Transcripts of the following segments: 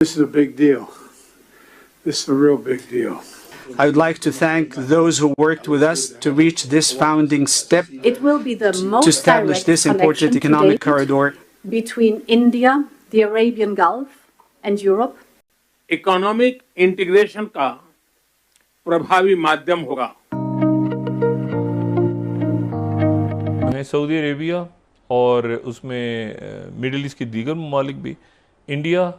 This is a big deal. This is a real big deal. I would like to thank those who worked with us to reach this founding step. It will be the most to establish this important economic corridor between India, the Arabian Gulf, and Europe. Economic integration का प्रभावी माध्यम होगा। Saudi Arabia और उसमें middle east की दीगर ममालिक भी, India,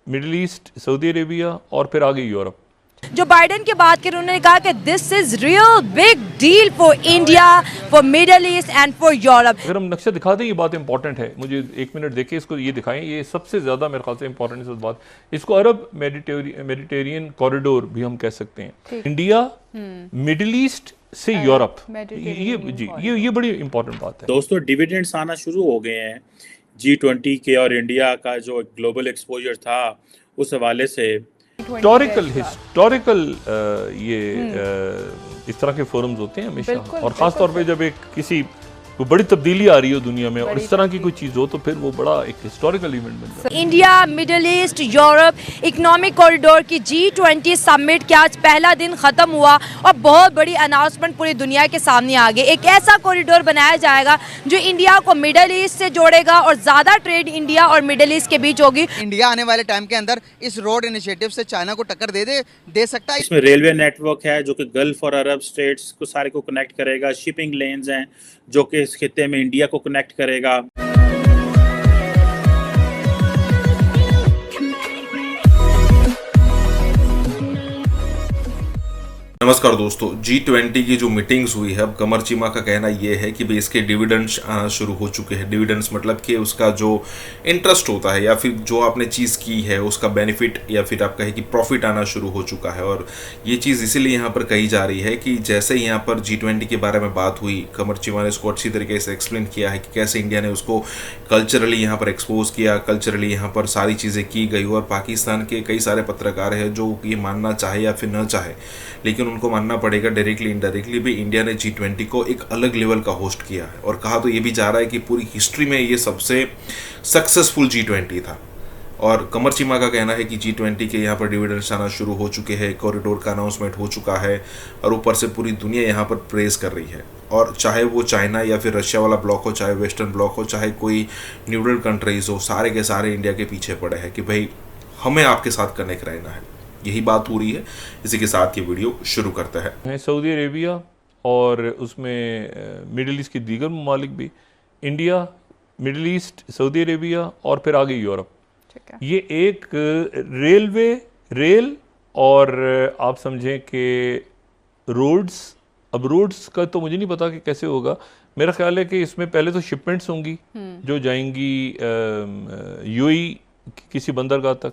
middle east, Saudi Arabia और फिर आगे यूरोप। जो बाइडेन की बात करें, उन्होंने कहा कि this is real big deal for India, for middle east and for Europe. अगर हम नक्शा दिखा दें, ये बात इंपॉर्टेंट है, मुझे एक मिनट देके इसको ये दिखाएं, ये सबसे ज़्यादा मेरे ख्याल से इंपॉर्टेंट है बात। इसको अरब मेडिटेरियन कॉरिडोर भी हम कह सकते हैं। इंडिया, मिडिल ईस्ट से यूरोप, ये बड़ी इंपॉर्टेंट बात है। दोस्तों, डिविडेंड्स आना शुरू हो गए हैं G20 के, और इंडिया का जो ग्लोबल एक्सपोजर था उस हवाले से हिस्टोरिकल इस तरह के फोरम्स होते हैं हमेशा, और ख़ास तौर पे जब एक किसी कोई बड़ी तब्दीली आ रही हो दुनिया में और इस तरह की कोई चीज़ हो, तो फिर वो बड़ा एक हिस्टोरिकल इवेंट बन जाता है। India, middle east, Europe economic corridor की G20 समिट के आज पहला दिन ख़त्म हुआ और बहुत बड़ी अनाउंसमेंट पूरी दुनिया के सामने आ गई। एक ऐसा कॉरिडोर बनाया जाएगा जो इंडिया को मिडिल ईस्ट से जोड़ेगा और ज़्यादा ट्रेड इंडिया और मिडिल ईस्ट के बीच होगी। इंडिया आने वाले टाइम के अंदर इस रोड इनिशिएटिव से चाइना को टक्कर दे सकता है। इसमें रेलवे नेटवर्क है जो कि गल्फ और अरब स्टेट्स को सारे को कनेक्ट करेगा, शिपिंग लेन्स हैं जो कि इस खित्ते में इंडिया को कनेक्ट करेगा। नमस्कार दोस्तों, G20 की जो मीटिंग्स हुई है, अब कमर चीमा का कहना यह है कि भाई इसके डिविडेंड्स आना शुरू हो चुके हैं। डिविडेंड्स मतलब कि उसका जो इंटरेस्ट होता है या फिर जो आपने चीज़ की है उसका बेनिफिट या फिर आप कहें कि प्रॉफिट आना शुरू हो चुका है। और ये चीज़ इसीलिए यहाँ पर कही जा रही है कि जैसे ही यहाँ पर G20 के बारे में बात हुई, कमर चीमा ने उसको अच्छी तरीके से एक्सप्लेन किया है कि कैसे इंडिया ने उसको कल्चरली यहाँ पर एक्सपोज किया, कल्चरली यहाँ पर सारी चीज़ें की गई। और पाकिस्तान के कई सारे पत्रकार हैं जो ये मानना चाहे या फिर न चाहे, लेकिन उनको मानना पड़ेगा डायरेक्टली इनडायरेक्टली भी इंडिया ने G20 को एक अलग लेवल का होस्ट किया है। और कहा तो ये भी जा रहा है कि पूरी हिस्ट्री में ये सबसे सक्सेसफुल G20 था। और कमर चीमा का कहना है कि G20 के यहाँ पर डिविडेंड्स आना शुरू हो चुके हैं, कॉरिडोर का अनाउंसमेंट हो चुका है और ऊपर से पूरी दुनिया यहाँ पर प्रेज कर रही है। और चाहे वो चाइना या फिर रशिया वाला ब्लॉक हो, चाहे वेस्टर्न ब्लॉक हो, चाहे कोई न्यूट्रल कंट्रीज हो, सारे के सारे इंडिया के पीछे पड़े हैं कि भाई हमें आपके साथ कनेक्ट रहना है। यही बात हो रही है। इसी के साथ ये वीडियो शुरू करता है। सऊदी अरेबिया और उसमें मिडिल ईस्ट की दीगर ममालिक भी, India, middle east, Saudi Arabia और फिर आगे यूरोप, ये एक रेल और आप समझें कि रोड्स। अब रोड्स का तो मुझे नहीं पता कि कैसे होगा। मेरा ख्याल है कि इसमें पहले तो शिपमेंट्स होंगी जो जाएंगी यूएई किसी बंदरगाह तक,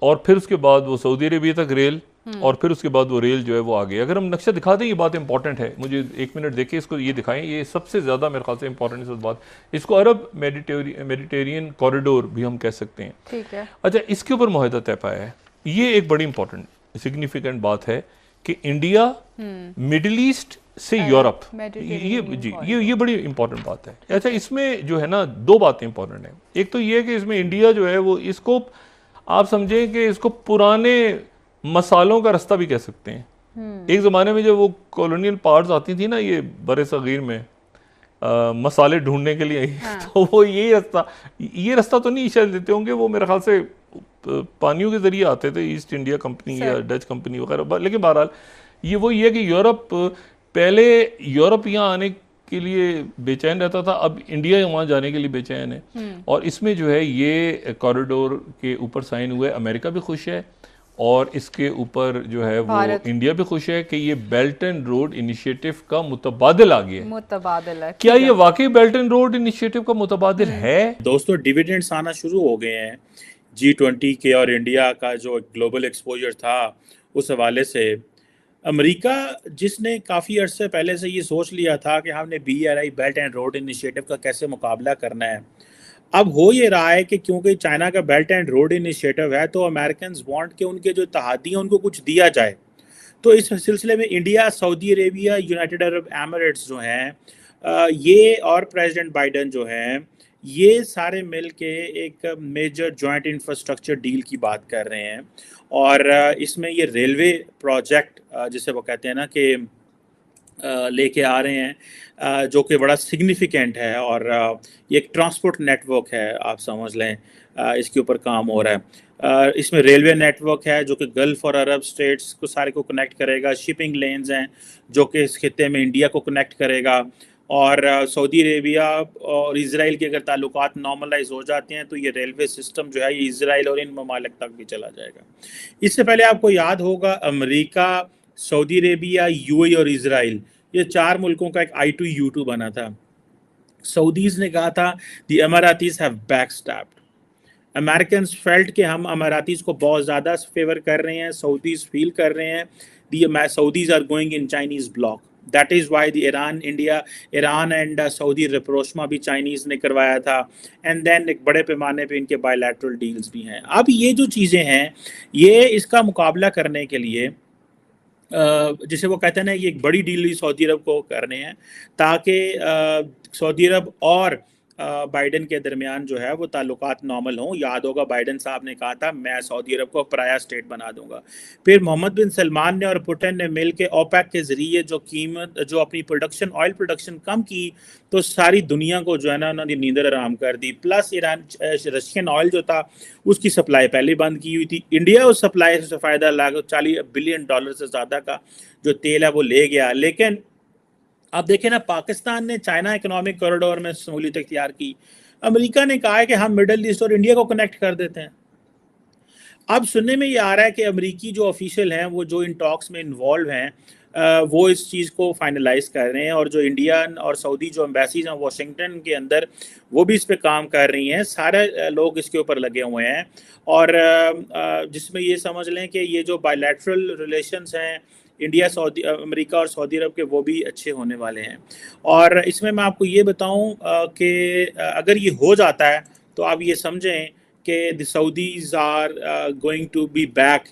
और फिर उसके बाद वो सऊदी अरेबिया तक रेल, और फिर उसके बाद वो रेल जो है वो आगे। अगर हम नक्शा दिखा दें, ये बात इंपॉर्टेंट है, मुझे एक मिनट देके इसको ये दिखाएं, ये सबसे ज़्यादा मेरे ख्याल से इंपॉर्टेंट है बात। इसको अरब मेडिटेरियन कॉरिडोर भी हम कह सकते हैं। ठीक है। अच्छा, इसके ऊपर मुआहदा तय पाया है। ये एक बड़ी इंपॉर्टेंट सिग्निफिकेंट बात है कि इंडिया, मिडिल ईस्ट से यूरोप, ये बड़ी इंपॉर्टेंट बात है। अच्छा, इसमें जो है ना, दो बातें इंपॉर्टेंट हैं। एक तो ये है कि इसमें इंडिया जो है वो इसको आप समझें कि इसको पुराने मसालों का रास्ता भी कह सकते हैं। एक ज़माने में जब वो कॉलोनियल पार्ट्स आती थी ना, ये बड़े सगीर में मसाले ढूंढने के लिए, तो वो ये रास्ता तो नहीं शायद देते होंगे, वो मेरे ख्याल से पानियों के ज़रिए आते थे, ईस्ट इंडिया कंपनी या डच कंपनी वगैरह। लेकिन बहरहाल ये है कि पहले यूरोप यहाँ आने के लिए बेचैन रहता था, अब इंडिया वहाँ जाने के लिए बेचैन है। और इसमें जो है ये कॉरिडोर के ऊपर साइन हुए, अमेरिका भी खुश है और इसके ऊपर जो है वो इंडिया भी खुश है कि ये बेल्ट एंड रोड इनिशिएटिव का मुतबादिल आ गया है। मुतबादिल है। क्या ये वाकई बेल्ट एंड रोड इनिशिएटिव का मुतबादिल है? दोस्तों, डिविडेंड्स आना शुरू हो गए हैं G20 के, और इंडिया का जो ग्लोबल एक्सपोजर था उस हवाले से। अमेरिका, जिसने काफ़ी अर्से पहले से ये सोच लिया था कि हमने BRI belt and road initiative का कैसे मुकाबला करना है, अब हो ये रहा है कि क्योंकि चाइना का बेल्ट एंड रोड इनिशिएटिव है, तो अमेरिकन वांट के उनके जो इत्तेहादी हैं उनको कुछ दिया जाए। तो इस सिलसिले में India, Saudi Arabia, United Arab Emirates जो हैं ये और प्रेसिडेंट बाइडेन जो हैं یہ سارے مل کے ایک میجر جوائنٹ انفراسٹرکچر ڈیل کی بات کر رہے ہیں، اور اس میں یہ ریلوے پروجیکٹ جسے وہ کہتے ہیں نا کہ لے کے آ رہے ہیں، جو کہ بڑا سگنیفیکنٹ ہے، اور یہ ایک ٹرانسپورٹ نیٹ ورک ہے، آپ سمجھ لیں اس کے اوپر کام ہو رہا ہے۔ اس میں ریلوے نیٹ ورک ہے جو کہ گلف اور عرب اسٹیٹس کو سارے کو کنیکٹ کرے گا، شپنگ لینز ہیں جو کہ اس خطے میں انڈیا کو کنیکٹ کرے گا، اور سعودی عربیہ اور اسرائیل کے اگر تعلقات نارملائز ہو جاتے ہیں تو یہ ریلوے سسٹم جو ہے یہ اسرائیل اور ان ممالک تک بھی چلا جائے گا۔ اس سے پہلے آپ کو یاد ہوگا امریکہ، سعودی عربیہ، یو اے اور اسرائیل، یہ 4 ملکوں کا ایک I2U2 بنا تھا۔ سعودیز نے کہا تھا the Emiratis have back stepped, Americans felt کہ ہم اماراتیز کو بہت زیادہ فیور کر رہے ہیں، سعودیز فیل کر رہے ہیں the Saudis are going in Chinese bloc, that is why the Iran and Saudi rapprochement بھی چائنیز نے کروایا تھا، اینڈ دین ایک بڑے پیمانے پہ ان کے بائی لیٹرل ڈیلز بھی ہیں۔ اب یہ جو چیزیں ہیں یہ اس کا مقابلہ کرنے کے لیے جسے وہ کہتے ہیں نا یہ ایک بڑی ڈیل سعودی عرب کو کرنے ہیں تاکہ سعودی عرب اور بائیڈن کے درمیان جو ہے وہ تعلقات نارمل ہوں۔ یاد ہوگا بائیڈن صاحب نے کہا تھا میں سعودی عرب کو پرایا اسٹیٹ بنا دوں گا۔ پھر محمد بن سلمان نے اور پوٹن نے مل کے اوپیک کے ذریعے جو اپنی آئل پروڈکشن کم کی تو ساری دنیا کو جو ہے نا انہوں نے نیندر آرام کر دی، پلس رشین آئل جو تھا اس کی سپلائی پہلے بند کی ہوئی تھی۔ انڈیا اس سپلائی سے فائدہ $40 بلین سے زیادہ کا جو تیل ہے وہ لے گیا، لیکن آپ دیکھیں نا پاکستان نے چائنا اکنامک کوریڈور میں شمولیت اختیار کی، امریکہ نے کہا ہے کہ ہم مڈل ایسٹ اور انڈیا کو کنیکٹ کر دیتے ہیں۔ اب سننے میں یہ آ رہا ہے کہ امریکی جو آفیشیل ہیں وہ جو ان ٹاکس میں انوالو ہیں وہ اس چیز کو فائنلائز کر رہے ہیں، اور جو انڈین اور سعودی جو ایمبیسیز ہیں واشنگٹن کے اندر وہ بھی اس پہ کام کر رہی ہیں، سارے لوگ اس کے اوپر لگے ہوئے ہیں، اور جس میں یہ سمجھ لیں کہ یہ جو بائی لیٹرل ریلیشنز ہیں انڈیا امریکہ اور سعودی عرب کے وہ بھی اچھے ہونے والے ہیں۔ اور اس میں آپ کو یہ بتاؤں کہ اگر یہ ہو جاتا ہے تو آپ یہ سمجھیں کہ the Saudis are going to be back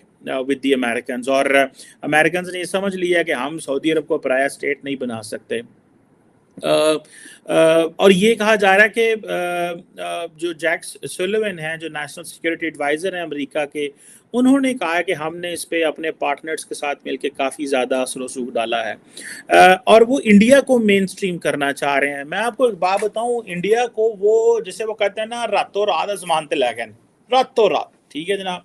with the Americans, اور امیریکنز نے یہ سمجھ لیا کہ ہم سعودی عرب کو پرایا اسٹیٹ نہیں بنا سکتے۔ اور یہ کہا جا رہا ہے کہ جو جیک سولیون ہیں جو نیشنل سیکورٹی ایڈوائزر ہیں امریکہ کے، انہوں نے کہا ہے کہ ہم نے اس پہ اپنے پارٹنرز کے ساتھ مل کے کافی زیادہ اثر و رسوخ ڈالا ہے، اور وہ انڈیا کو مین سٹریم کرنا چاہ رہے ہیں۔ میں آپ کو ایک بات بتاؤں، انڈیا کو وہ جسے وہ کہتے ہیں نا راتوں رات آزمانتے لے گئے، راتوں رات، ٹھیک ہے جناب،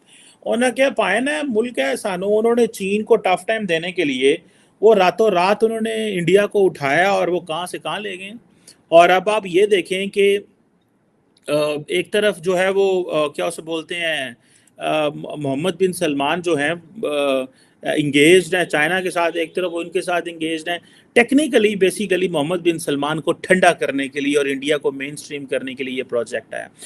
انہوں نے کیا پائے نا ملک ہے سانو، انہوں نے چین کو ٹف ٹائم دینے کے لیے وہ راتوں رات انہوں نے انڈیا کو اٹھایا اور وہ کہاں سے کہاں لے گئے۔ اور اب آپ یہ دیکھیں کہ ایک طرف جو ہے وہ کیا اسے بولتے ہیں محمد بن سلمان جو ہیں انگیجڈ ہیں چائنا کے ساتھ، ایک طرف وہ ان کے ساتھ انگیجڈ ہیں ٹیکنیکلی بیسیکلی محمد بن سلمان کو ٹھنڈا کرنے کے لیے اور انڈیا کو مین سٹریم کرنے کے لیے یہ پروجیکٹ ہے۔